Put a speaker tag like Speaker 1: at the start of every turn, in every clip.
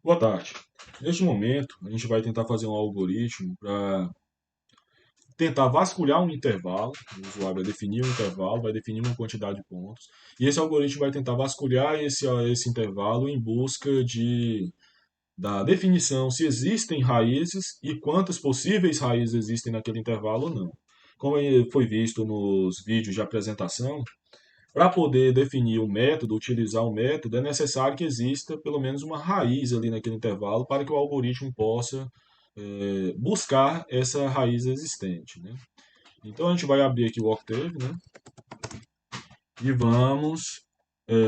Speaker 1: Boa tarde. Neste momento, a gente vai tentar fazer um algoritmo para tentar vasculhar um intervalo. O usuário vai definir um intervalo, vai definir uma quantidade de pontos. E esse algoritmo vai tentar vasculhar esse intervalo em busca da definição se existem raízes e quantas possíveis raízes existem naquele intervalo ou não. Como foi visto nos vídeos de apresentação, para poder definir o método, utilizar o método, é necessário que exista pelo menos uma raiz ali naquele intervalo para que o algoritmo possa buscar essa raiz existente, né? Então a gente vai abrir aqui o Octave, né? E vamos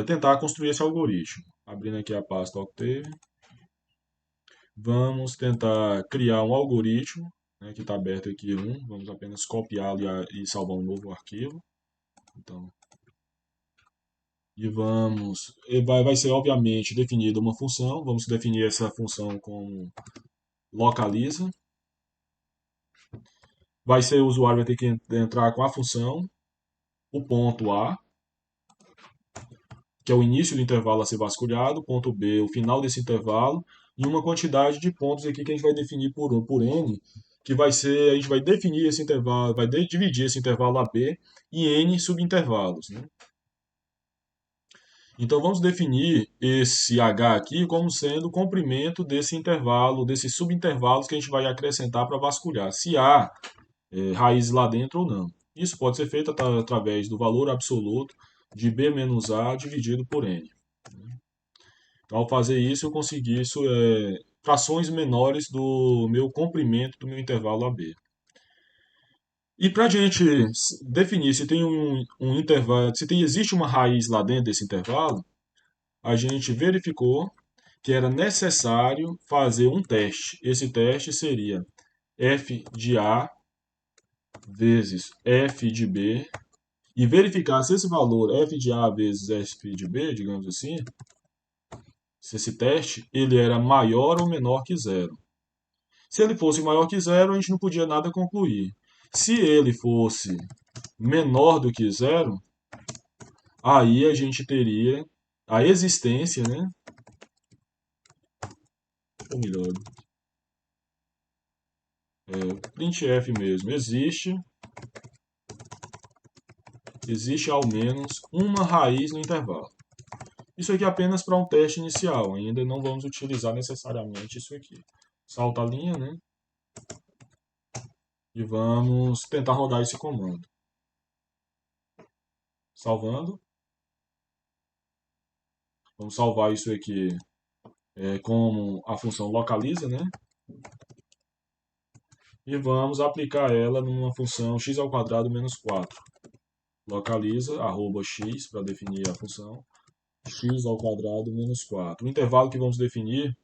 Speaker 1: tentar construir esse algoritmo. Abrindo aqui a pasta Octave, vamos tentar criar um algoritmo, né, que está aberto aqui vamos apenas copiá-lo e salvar um novo arquivo. Então, vai ser obviamente definida uma função, vamos definir essa função com localiza, o usuário vai ter que entrar com a função, o ponto A, que é o início do intervalo a ser vasculhado, ponto B, o final desse intervalo, e uma quantidade de pontos aqui que a gente vai definir por n, que vai ser, a gente vai definir esse intervalo, dividir esse intervalo AB em n subintervalos, né? Então vamos definir esse h aqui como sendo o comprimento desse intervalo, desses subintervalos que a gente vai acrescentar para vasculhar, se há raízes lá dentro ou não. Isso pode ser feito através do valor absoluto de b menos a dividido por n. Então, ao fazer isso, eu consegui frações menores do meu comprimento do meu intervalo AB. E para a gente definir se tem um intervalo, existe uma raiz lá dentro desse intervalo, a gente verificou que era necessário fazer um teste. Esse teste seria f de A vezes f de B e verificar se esse valor f de A vezes f de B, digamos assim, se esse teste ele era maior ou menor que zero. Se ele fosse maior que zero, a gente não podia nada concluir. Se ele fosse menor do que zero, aí a gente teria a existência, né? Ou melhor, printf mesmo, existe ao menos uma raiz no intervalo. Isso aqui é apenas para um teste inicial, ainda não vamos utilizar necessariamente isso aqui. Salta a linha, né? E vamos tentar rodar esse comando. Salvando. Vamos salvar isso aqui como a função localiza, né? E vamos aplicar ela numa função x ao quadrado menos 4. Localiza, arroba x, para definir a função, x ao quadrado menos 4. O intervalo que vamos definir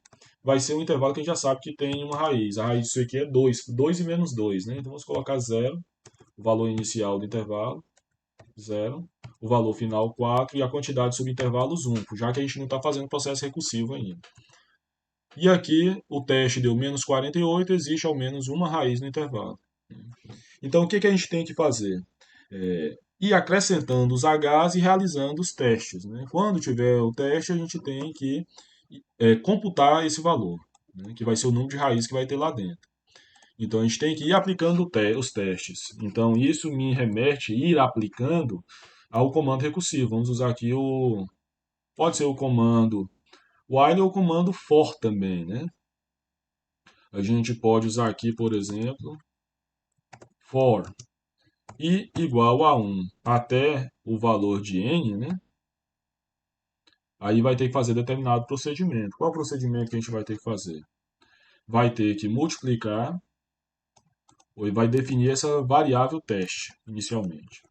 Speaker 1: vai ser um intervalo que a gente já sabe que tem uma raiz. A raiz disso aqui é 2, 2 e menos 2, né? Então vamos colocar 0, o valor inicial do intervalo, 0, o valor final 4 e a quantidade de subintervalos 1, já que a gente não está fazendo processo recursivo ainda. E aqui o teste deu menos 48, existe ao menos uma raiz no intervalo. Então o que a gente tem que fazer? Ir acrescentando os Hs e realizando os testes, né? Quando tiver o teste, a gente tem que computar esse valor, né? Que vai ser o número de raiz que vai ter lá dentro. Então a gente tem que ir aplicando os testes. Então isso me remete a ir aplicando ao comando recursivo. Vamos usar aqui pode ser o comando while ou o comando for também, né? A gente pode usar aqui, por exemplo, for i igual a 1 até o valor de n, né? Aí vai ter que fazer determinado procedimento. Qual procedimento que a gente vai ter que fazer? Vai ter que multiplicar, ou vai definir essa variável teste inicialmente.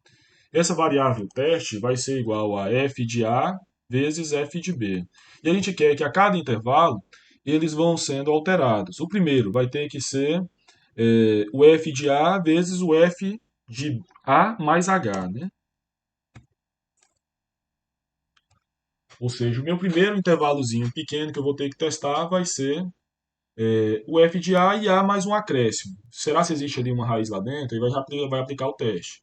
Speaker 1: Essa variável teste vai ser igual a f de A vezes f de B. E a gente quer que a cada intervalo eles vão sendo alterados. O primeiro vai ter que ser o f de A vezes o f de A mais H, né? Ou seja, o meu primeiro intervalozinho pequeno que eu vou ter que testar vai ser o f de A e A mais um acréscimo. Será se existe ali uma raiz lá dentro? Ele vai aplicar o teste.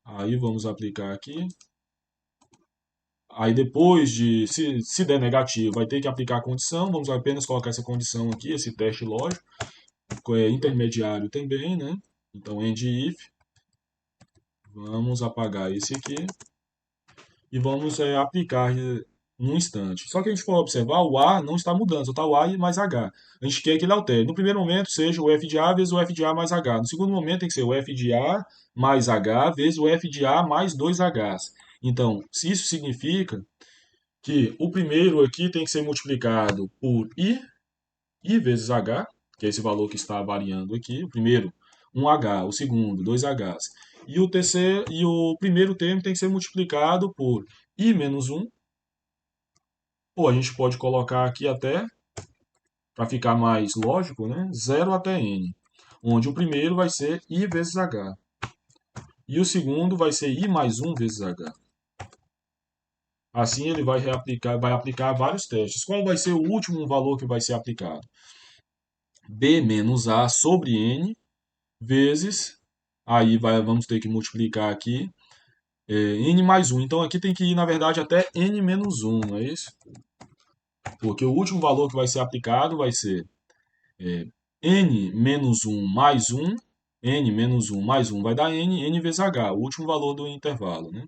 Speaker 1: Aí vamos aplicar aqui. Aí depois de, se der negativo, vai ter que aplicar a condição. Vamos apenas colocar essa condição aqui, esse teste lógico, intermediário também, né? Então, end if, vamos apagar esse aqui e vamos aplicar num instante. Só que a gente for observar, o A não está mudando, só está o A e mais H. A gente quer que ele altere. No primeiro momento, seja o F de A vezes o F de A mais H. No segundo momento, tem que ser o F de A mais H vezes o F de A mais 2Hs. Então, se isso significa que o primeiro aqui tem que ser multiplicado por I vezes H, que é esse valor que está variando aqui. O primeiro, 1H, o segundo, 2Hs. E o terceiro, e o primeiro termo tem que ser multiplicado por I menos 1, ou a gente pode colocar aqui até, para ficar mais lógico, né? 0 até N, onde o primeiro vai ser I vezes H. E o segundo vai ser I mais 1 vezes H. Assim ele vai aplicar vários testes. Qual vai ser o último valor que vai ser aplicado? B menos A sobre N vezes, aí vamos ter que multiplicar aqui, N mais 1. Então aqui tem que ir, na verdade, até N menos 1, não é isso? Porque o último valor que vai ser aplicado vai ser N menos 1 mais 1, N menos 1 mais 1 vai dar N vezes H, o último valor do intervalo, né?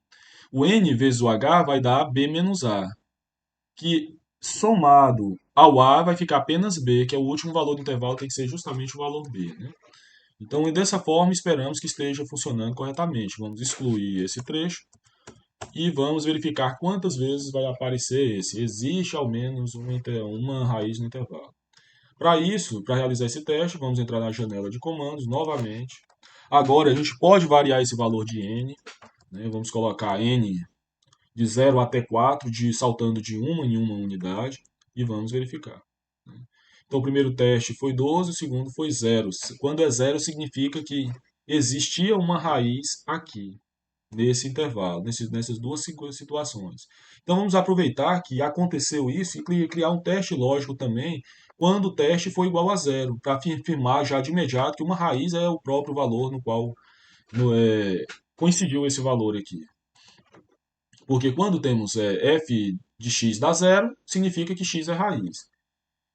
Speaker 1: O N vezes o H vai dar B menos A, que somado ao A vai ficar apenas B, que é o último valor do intervalo, tem que ser justamente o valor B, né? Então, dessa forma, esperamos que esteja funcionando corretamente. Vamos excluir esse trecho e vamos verificar quantas vezes vai aparecer esse. Existe ao menos uma raiz no intervalo. Para isso, para realizar esse teste, vamos entrar na janela de comandos novamente. Agora, a gente pode variar esse valor de n, né? Vamos colocar n de 0 até 4, saltando de uma em uma unidade, e vamos verificar. Então, o primeiro teste foi 12, o segundo foi 0. Quando é 0, significa que existia uma raiz aqui, nesse intervalo, nessas duas situações. Então, vamos aproveitar que aconteceu isso e criar um teste lógico também, quando o teste for igual a 0, para afirmar já de imediato que uma raiz é o próprio valor no qual coincidiu esse valor aqui. Porque quando temos f de x dá 0, significa que x é raiz.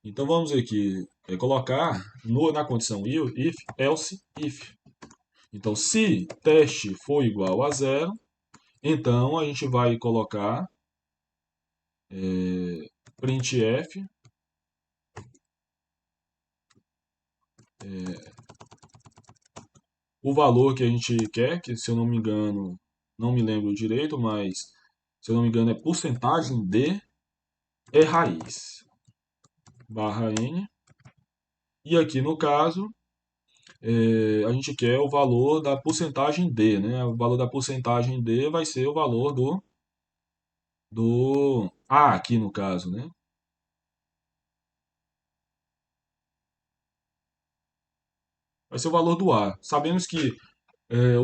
Speaker 1: Então vamos aqui colocar na condição if, else, if. Então se teste for igual a 0, então a gente vai colocar printf o valor que a gente quer, que se eu não me engano, não me lembro direito, mas se eu não me engano é porcentagem de raiz barra n. E aqui no caso a gente quer o valor da porcentagem D, né? O valor da porcentagem D vai ser o valor do A aqui no caso, né? Vai ser o valor do A. Sabemos que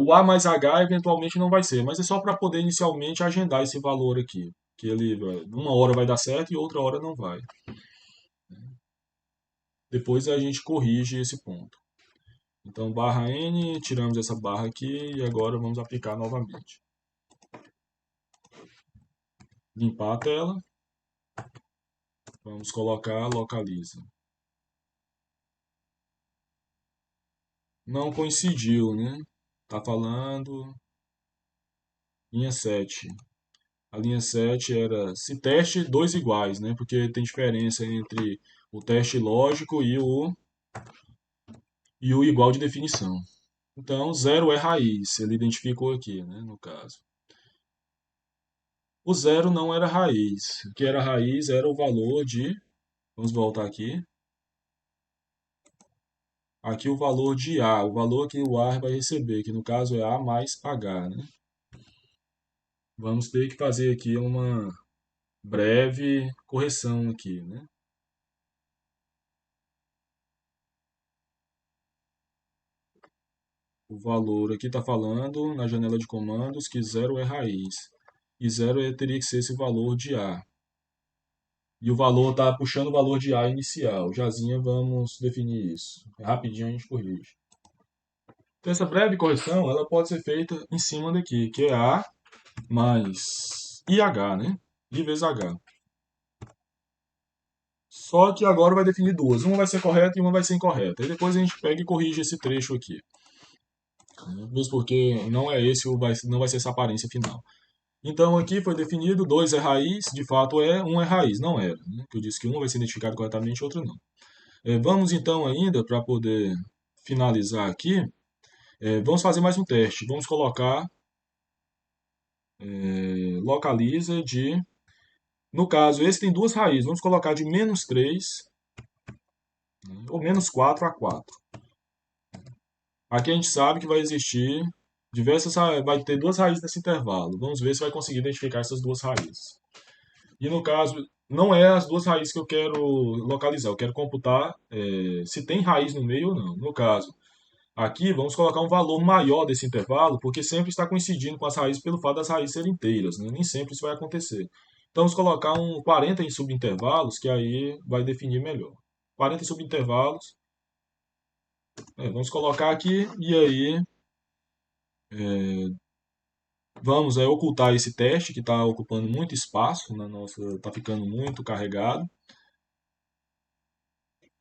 Speaker 1: o A mais H eventualmente não vai ser, mas é só para poder inicialmente agendar esse valor aqui. Que ele, uma hora vai dar certo e outra hora não vai. Depois a gente corrige esse ponto. Então, barra N, tiramos essa barra aqui e agora vamos aplicar novamente. Limpar a tela. Vamos colocar localiza. Não coincidiu, né? Tá falando linha 7. A linha 7 era se teste dois iguais, né? Porque tem diferença entre o teste lógico e o igual de definição. Então, 0 é raiz, ele identificou aqui, né, no caso. O 0 não era raiz. O que era raiz era o valor de... Vamos voltar aqui. Aqui o valor de A, o valor que o A vai receber, que no caso é A mais H, né? Vamos ter que fazer aqui uma breve correção aqui, né? O valor aqui está falando na janela de comandos que 0 é raiz. E 0 teria que ser esse valor de A. E o valor está puxando o valor de A inicial. Jazinha, vamos definir isso. Rapidinho a gente corrige. Então, essa breve correção ela pode ser feita em cima daqui, que é A mais IH, né? I vezes H. Só que agora vai definir duas. Uma vai ser correta e uma vai ser incorreta. E depois a gente pega e corrige esse trecho aqui. Mesmo porque não é esse, não vai ser essa aparência final. Então aqui foi definido, 2 é raiz, de fato é, 1 é raiz, não era. Né? Eu disse que uma vai ser identificado corretamente, outra não. Vamos então ainda, para poder finalizar aqui, vamos fazer mais um teste. Vamos colocar localiza de... No caso, esse tem duas raízes. Vamos colocar de menos 3, né, ou menos 4 a 4. Aqui a gente sabe que vai existir vai ter duas raízes nesse intervalo. Vamos ver se vai conseguir identificar essas duas raízes. E no caso, não é as duas raízes que eu quero localizar. Eu quero computar se tem raiz no meio ou não. No caso, aqui vamos colocar um valor maior desse intervalo, porque sempre está coincidindo com as raízes pelo fato das raízes serem inteiras, né? Nem sempre isso vai acontecer. Então vamos colocar um 40 em subintervalos, que aí vai definir melhor. 40 em subintervalos. Vamos colocar aqui e aí vamos ocultar esse teste que está ocupando muito espaço na nossa, está ficando muito carregado.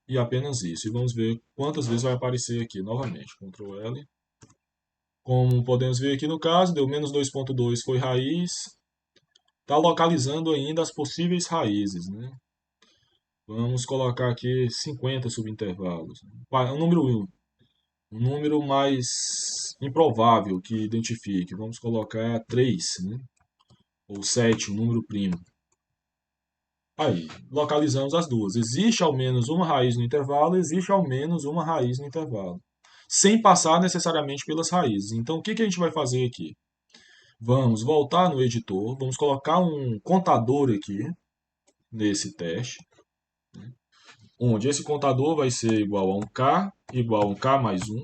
Speaker 1: E apenas isso. E vamos ver quantas vezes vai aparecer aqui novamente. Ctrl L. Como podemos ver aqui no caso, deu menos 2.2 foi raiz. Está localizando ainda as possíveis raízes, né? Vamos colocar aqui 50 subintervalos. Um número mais improvável que identifique. Vamos colocar 3, né? Ou 7, um número primo. Aí, localizamos as duas. Existe ao menos uma raiz no intervalo, existe ao menos uma raiz no intervalo. Sem passar necessariamente pelas raízes. Então, o que a gente vai fazer aqui? Vamos voltar no editor, vamos colocar um contador aqui, nesse teste, onde esse contador vai ser igual a um K, igual a um K mais 1.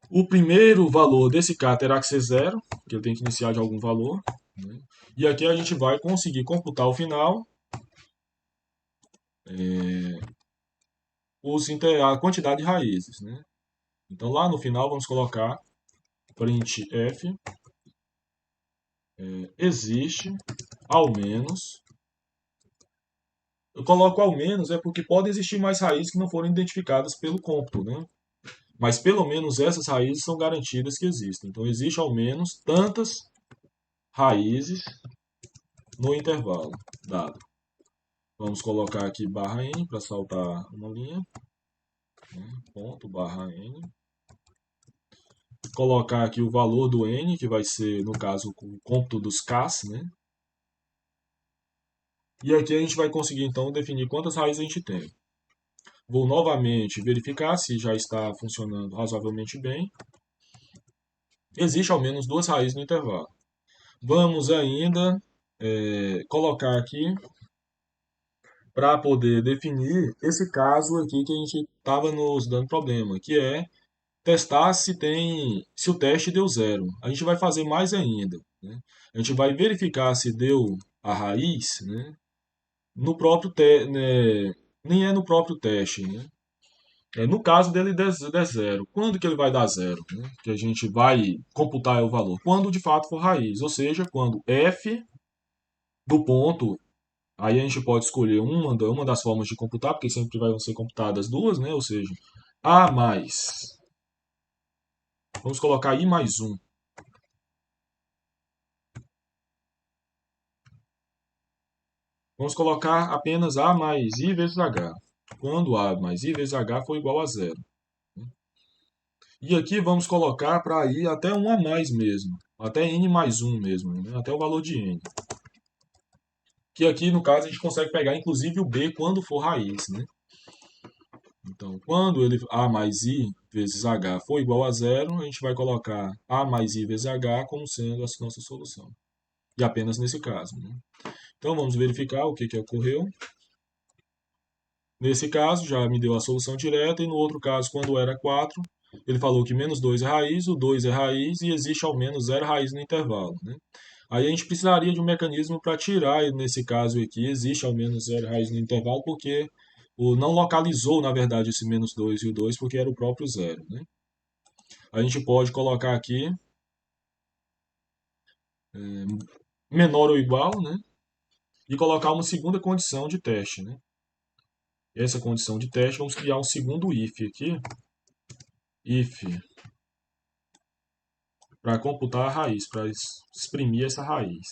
Speaker 1: O primeiro valor desse K terá que ser zero, porque ele tem que iniciar de algum valor. Né? E aqui a gente vai conseguir computar o final, a quantidade de raízes. Né? Então lá no final vamos colocar printf existe ao menos. Eu coloco ao menos porque pode existir mais raízes que não foram identificadas pelo cômputo, né? Mas pelo menos essas raízes são garantidas que existem. Então existe ao menos tantas raízes no intervalo dado. Vamos colocar aqui barra n para saltar uma linha. Ponto barra n. Colocar aqui o valor do n, que vai ser, no caso, o cômputo dos k's, né? E aqui a gente vai conseguir, então, definir quantas raízes a gente tem. Vou novamente verificar se já está funcionando razoavelmente bem. Existe ao menos duas raízes no intervalo. Vamos ainda colocar aqui para poder definir esse caso aqui que a gente estava nos dando problema, que é testar se o teste deu zero. A gente vai fazer mais ainda. Né? A gente vai verificar se deu a raiz, né? No próprio né? Nem é no próprio teste, né? No caso dele der zero. Quando que ele vai dar zero? Né? Que a gente vai computar o valor. Quando de fato for raiz. Ou seja, quando f do ponto. Aí a gente pode escolher uma das formas de computar, porque sempre vão ser computadas duas, né? Ou seja, a mais. Vamos colocar i mais 1. Vamos colocar apenas a mais i vezes h. Quando a mais i vezes h for igual a zero. E aqui vamos colocar para ir até 1 a mais mesmo. Até n mais 1 mesmo, né? Até o valor de n. Que aqui, no caso, a gente consegue pegar inclusive o b quando for raiz. Né? Então, quando a mais i vezes h for igual a zero, a gente vai colocar a mais i vezes h como sendo a nossa solução. E apenas nesse caso. Né? Então, vamos verificar o que ocorreu. Nesse caso, já me deu a solução direta, e no outro caso, quando era 4, ele falou que menos 2 é raiz, o 2 é raiz, e existe ao menos 0 raiz no intervalo. Né? Aí a gente precisaria de um mecanismo para tirar, nesse caso aqui, existe ao menos 0 raiz no intervalo, porque não localizou, na verdade, esse menos 2 e o 2, porque era o próprio zero. Né? A gente pode colocar aqui menor ou igual, né? e colocar uma segunda condição de teste, né? Essa condição de teste, vamos criar um segundo if aqui. If para computar a raiz, para exprimir essa raiz.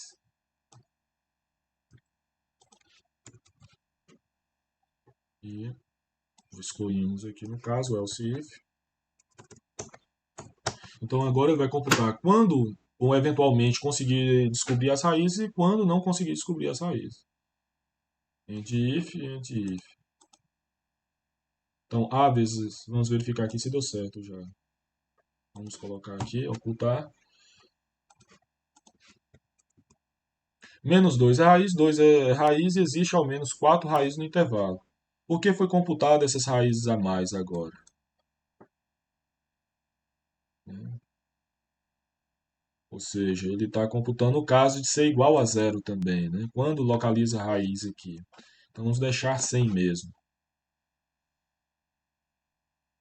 Speaker 1: E excluímos aqui no caso o else if. Então agora ele vai computar quando ou eventualmente conseguir descobrir as raízes e quando não conseguir descobrir as raízes. End if, end if. Então A vezes, vamos verificar aqui se deu certo já. Vamos colocar aqui, ocultar. Menos 2 é raiz, 2 é raiz e existe ao menos 4 raízes no intervalo. Por que foi computada essas raízes a mais agora? Ou seja, ele está computando o caso de ser igual a zero também, né? Quando localiza a raiz aqui. Então vamos deixar 100 mesmo.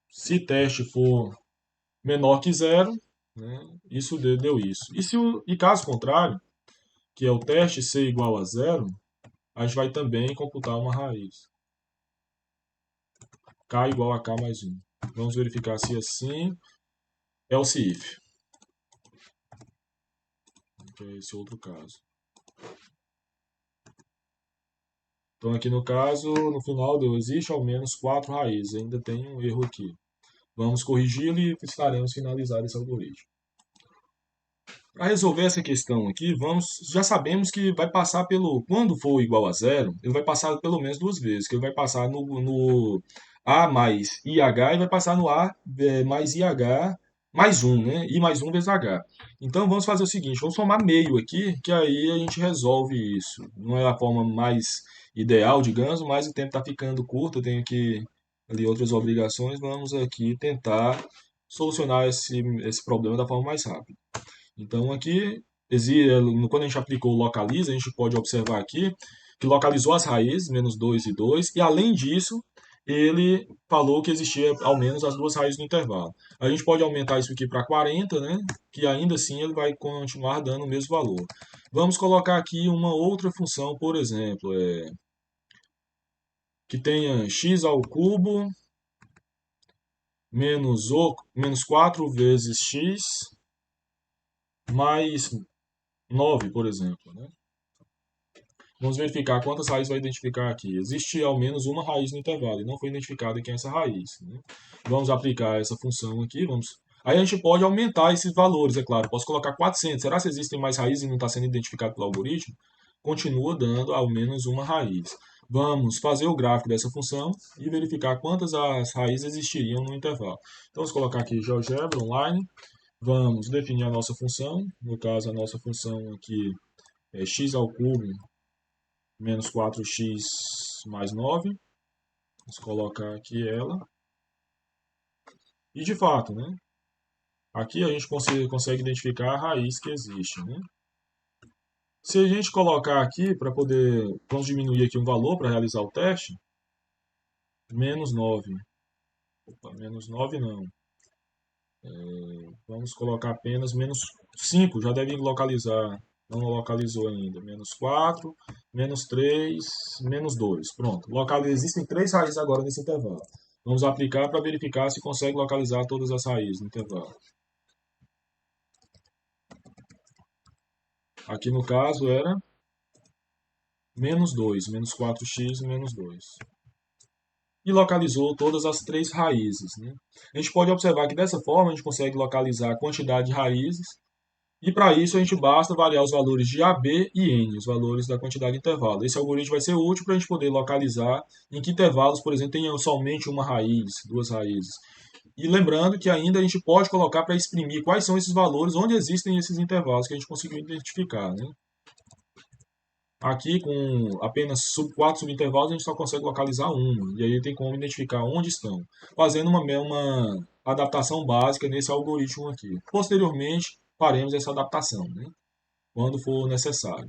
Speaker 1: Se teste for menor que zero, né, isso deu isso. E caso contrário, que é o teste ser igual a zero, a gente vai também computar uma raiz. K igual a K mais 1. Vamos verificar se assim else if. Que é esse outro caso. Então aqui no caso, no final deu existe ao menos 4 raízes. Ainda tem um erro aqui. Vamos corrigi-lo e estaremos finalizando esse algoritmo. Para resolver essa questão aqui, já sabemos que vai passar quando for igual a zero, ele vai passar pelo menos duas vezes, que ele vai passar no A mais IH e vai passar no A mais IH mais 1, né? I mais 1 vezes H. Então vamos fazer o seguinte, vamos somar meio aqui, que aí a gente resolve isso. Não é a forma mais ideal, digamos, mas o tempo está ficando curto, eu tenho que ali outras obrigações, vamos aqui tentar solucionar esse problema da forma mais rápida. Então aqui, quando a gente aplicou o localiza, a gente pode observar aqui que localizou as raízes, menos 2 e 2, e além disso, ele falou que existia ao menos as duas raízes no intervalo. A gente pode aumentar isso aqui para 40, né? Que ainda assim ele vai continuar dando o mesmo valor. Vamos colocar aqui uma outra função, por exemplo, que tenha x ao cubo menos 4 vezes x mais 9, por exemplo, né? Vamos verificar quantas raízes vai identificar aqui. Existe ao menos uma raiz no intervalo e não foi identificada aqui essa raiz, né? Vamos aplicar essa função aqui. Aí a gente pode aumentar esses valores, é claro. Posso colocar 400. Será que existem mais raízes e não está sendo identificado pelo algoritmo? Continua dando ao menos uma raiz. Vamos fazer o gráfico dessa função e verificar quantas as raízes existiriam no intervalo. Então vamos colocar aqui GeoGebra online. Vamos definir a nossa função. No caso, a nossa função aqui é x ao cubo menos 4x mais 9. Vamos colocar aqui ela. E de fato, né? Aqui a gente consegue identificar a raiz que existe, né? Se a gente colocar aqui, vamos diminuir aqui um valor para realizar o teste. Menos 9. Opa, menos 9 não. Vamos colocar apenas menos 5, já deve localizar. Não localizou ainda. Menos 4, menos 3, menos 2. Pronto. Existem 3 raízes agora nesse intervalo. Vamos aplicar para verificar se consegue localizar todas as raízes no intervalo. Aqui no caso era menos 2, menos 4x, menos 2. E localizou todas as 3 raízes, né? A gente pode observar que dessa forma a gente consegue localizar a quantidade de raízes. E para isso a gente basta variar os valores de A, B e N, os valores da quantidade de intervalo. Esse algoritmo vai ser útil para a gente poder localizar em que intervalos, por exemplo, tenham somente uma raiz, duas raízes. E lembrando que ainda a gente pode colocar para exprimir quais são esses valores, onde existem esses intervalos que a gente conseguiu identificar, né? Aqui, com apenas 4 subintervalos, a gente só consegue localizar um. E aí tem como identificar onde estão, fazendo uma adaptação básica nesse algoritmo aqui. Posteriormente, faremos essa adaptação, né? Quando for necessário.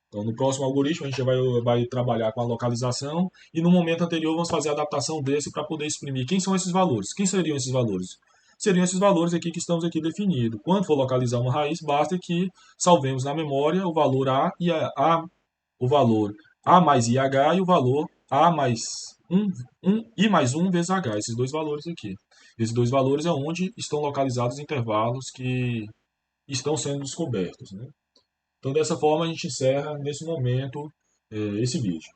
Speaker 1: Então, no próximo algoritmo, a gente vai trabalhar com a localização e no momento anterior vamos fazer a adaptação desse para poder exprimir quem são esses valores. Quem seriam esses valores? Seriam esses valores aqui que estamos aqui definidos. Quando for localizar uma raiz, basta que salvemos na memória o valor A e A o valor A mais IH e o valor A mais 1 I mais 1 vezes H, esses dois valores aqui. Esses dois valores é onde estão localizados os intervalos que estão sendo descobertos, né? Então, dessa forma, a gente encerra, nesse momento, esse vídeo.